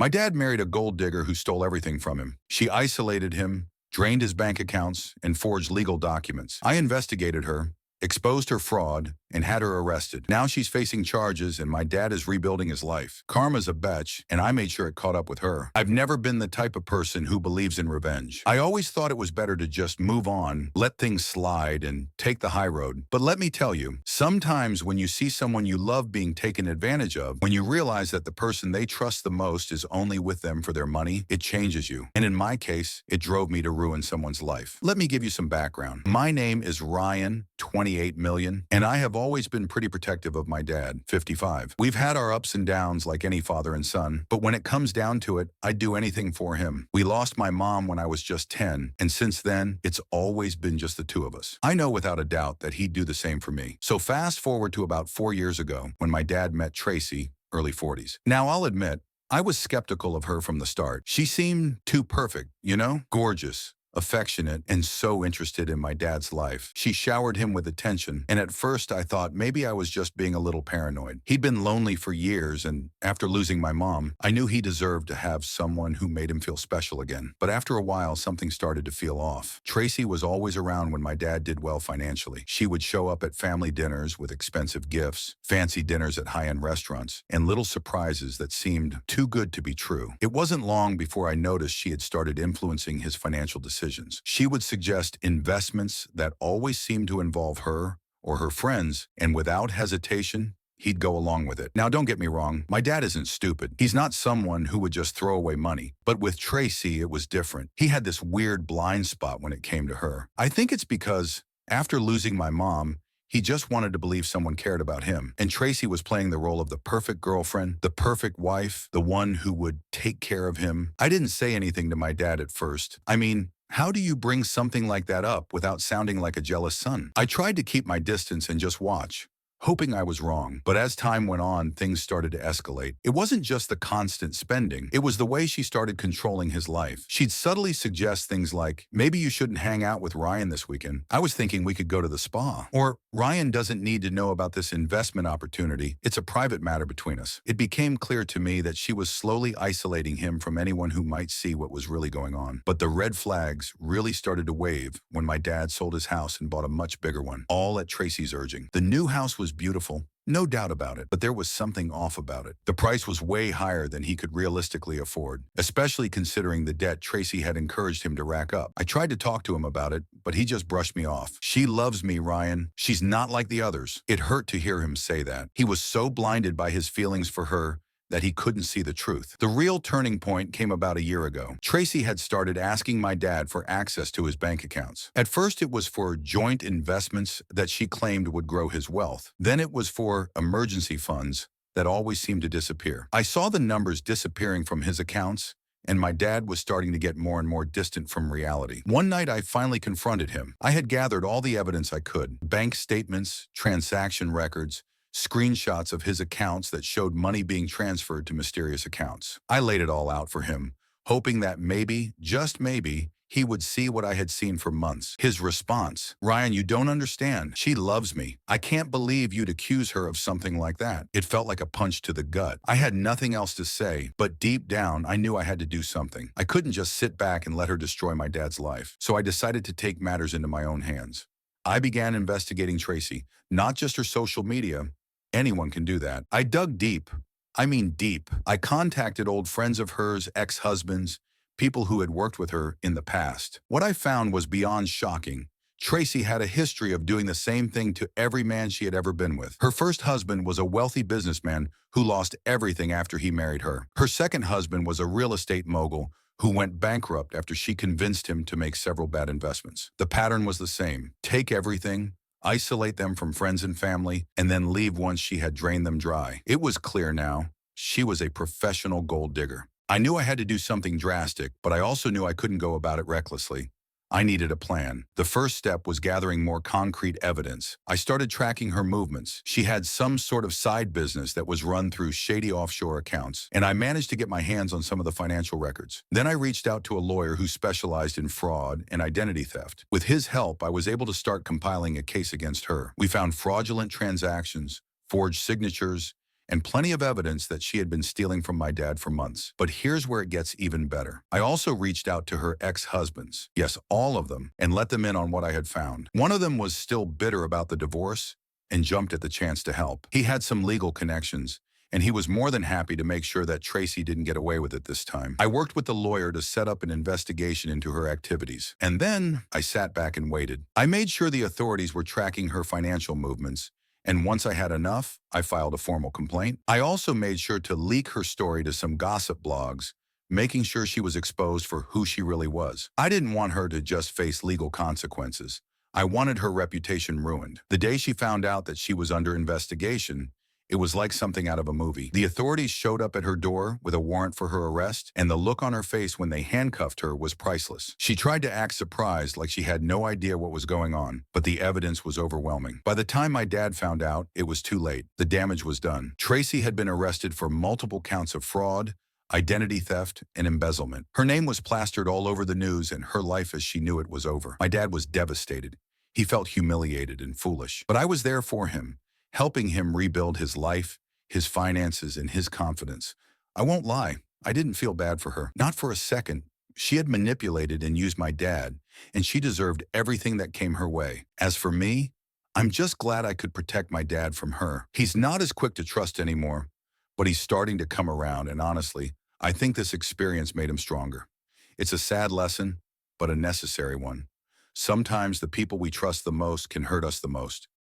My dad married a gold digger who stole everything from him. She isolated him, drained his bank accounts, and forged legal documents. I investigated her, exposed her fraud, and had her arrested. Now she's facing charges, and my dad is rebuilding his life. Karma's a bitch, and I made sure it caught up with her. I've never been the type of person who believes in revenge. I always thought it was better to just move on, let things slide, and take the high road. But let me tell you, sometimes when you see someone you love being taken advantage of, when you realize that the person they trust the most is only with them for their money, it changes you. And in my case, it drove me to ruin someone's life. Let me give you some background. My name is Ryan, 28 million, and I have always been pretty protective of my dad, 55. We've had our ups and downs like any father and son, but when it comes down to it, I'd do anything for him. We lost my mom when I was just 10, and since then, it's always been just the two of us. I know without a doubt that he'd do the same for me. So fast forward to about 4 years ago when my dad met Tracy, early 40s. Now, I'll admit, I was skeptical of her from the start. She seemed too perfect, you know? Gorgeous, affectionate, and so interested in my dad's life. She showered him with attention, and at first I thought maybe I was just being a little paranoid. He'd been lonely for years, and after losing my mom, I knew he deserved to have someone who made him feel special again. But after a while, something started to feel off. Tracy was always around when my dad did well financially. She would show up at family dinners with expensive gifts, fancy dinners at high-end restaurants, and little surprises that seemed too good to be true. It wasn't long before I noticed she had started influencing his financial decisions. She would suggest investments that always seemed to involve her or her friends, and without hesitation, he'd go along with it. Now, don't get me wrong, my dad isn't stupid. He's not someone who would just throw away money. But with Tracy, it was different. He had this weird blind spot when it came to her. I think it's because after losing my mom, he just wanted to believe someone cared about him. And Tracy was playing the role of the perfect girlfriend, the perfect wife, the one who would take care of him. I didn't say anything to my dad at first. I mean, how do you bring something like that up without sounding like a jealous son? I tried to keep my distance and just watch, hoping I was wrong. But as time went on, things started to escalate. It wasn't just the constant spending. It was the way she started controlling his life. She'd subtly suggest things like, maybe you shouldn't hang out with Ryan this weekend. I was thinking we could go to the spa. Or, Ryan doesn't need to know about this investment opportunity. It's a private matter between us. It became clear to me that she was slowly isolating him from anyone who might see what was really going on. But the red flags really started to wave when my dad sold his house and bought a much bigger one, all at Tracy's urging. The new house was beautiful, no doubt about it, but there was something off about it. The price was way higher than he could realistically afford, especially considering the debt Tracy had encouraged him to rack up. I tried to talk to him about it, but he just brushed me off. She loves me, Ryan. She's not like the others. It hurt to hear him say that. He was so blinded by his feelings for her that he couldn't see the truth. The real turning point came about a year ago. Tracy had started asking my dad for access to his bank accounts. At first, it was for joint investments that she claimed would grow his wealth. Then it was for emergency funds that always seemed to disappear. I saw the numbers disappearing from his accounts, and my dad was starting to get more and more distant from reality. One night, I finally confronted him. I had gathered all the evidence I could: bank statements, transaction records, screenshots of his accounts that showed money being transferred to mysterious accounts. I laid it all out for him, hoping that maybe, just maybe, he would see what I had seen for months. His response: Ryan, you don't understand. She loves me. I can't believe you'd accuse her of something like that. It felt like a punch to the gut. I had nothing else to say, but deep down, I knew I had to do something. I couldn't just sit back and let her destroy my dad's life. So I decided to take matters into my own hands. I began investigating Tracy, not just her social media. Anyone can do that. I dug deep. I mean deep. I contacted old friends of hers, ex-husbands, people who had worked with her in the past. What I found was beyond shocking. Tracy had a history of doing the same thing to every man she had ever been with. Her first husband was a wealthy businessman who lost everything after he married her. Her second husband was a real estate mogul who went bankrupt after she convinced him to make several bad investments. The pattern was the same: take everything, isolate them from friends and family, and then leave once she had drained them dry. It was clear now. She was a professional gold digger. I knew I had to do something drastic, but I also knew I couldn't go about it recklessly. I needed a plan. The first step was gathering more concrete evidence. I started tracking her movements. She had some sort of side business that was run through shady offshore accounts, and I managed to get my hands on some of the financial records. Then I reached out to a lawyer who specialized in fraud and identity theft. With his help, I was able to start compiling a case against her. We found fraudulent transactions, forged signatures, and plenty of evidence that she had been stealing from my dad for months. But here's where it gets even better. I also reached out to her ex-husbands, yes, all of them, and let them in on what I had found. One of them was still bitter about the divorce and jumped at the chance to help. He had some legal connections, and he was more than happy to make sure that Tracy didn't get away with it this time. I worked with the lawyer to set up an investigation into her activities, and then I sat back and waited. I made sure the authorities were tracking her financial movements, and once I had enough, I filed a formal complaint. I also made sure to leak her story to some gossip blogs, making sure she was exposed for who she really was. I didn't want her to just face legal consequences. I wanted her reputation ruined. The day she found out that she was under investigation, it was like something out of a movie. The authorities showed up at her door with a warrant for her arrest, and the look on her face when they handcuffed her was priceless. She tried to act surprised, like she had no idea what was going on, but the evidence was overwhelming. By the time my dad found out, it was too late. The damage was done. Tracy had been arrested for multiple counts of fraud, identity theft, and embezzlement. Her name was plastered all over the news, and her life as she knew it was over. My dad was devastated. He felt humiliated and foolish. But I was there for him, helping him rebuild his life, his finances, and his confidence. I won't lie, I didn't feel bad for her. Not for a second. She had manipulated and used my dad, and she deserved everything that came her way. As for me, I'm just glad I could protect my dad from her. He's not as quick to trust anymore, but he's starting to come around, and honestly, I think this experience made him stronger. It's a sad lesson, but a necessary one. Sometimes the people we trust the most can hurt us the most.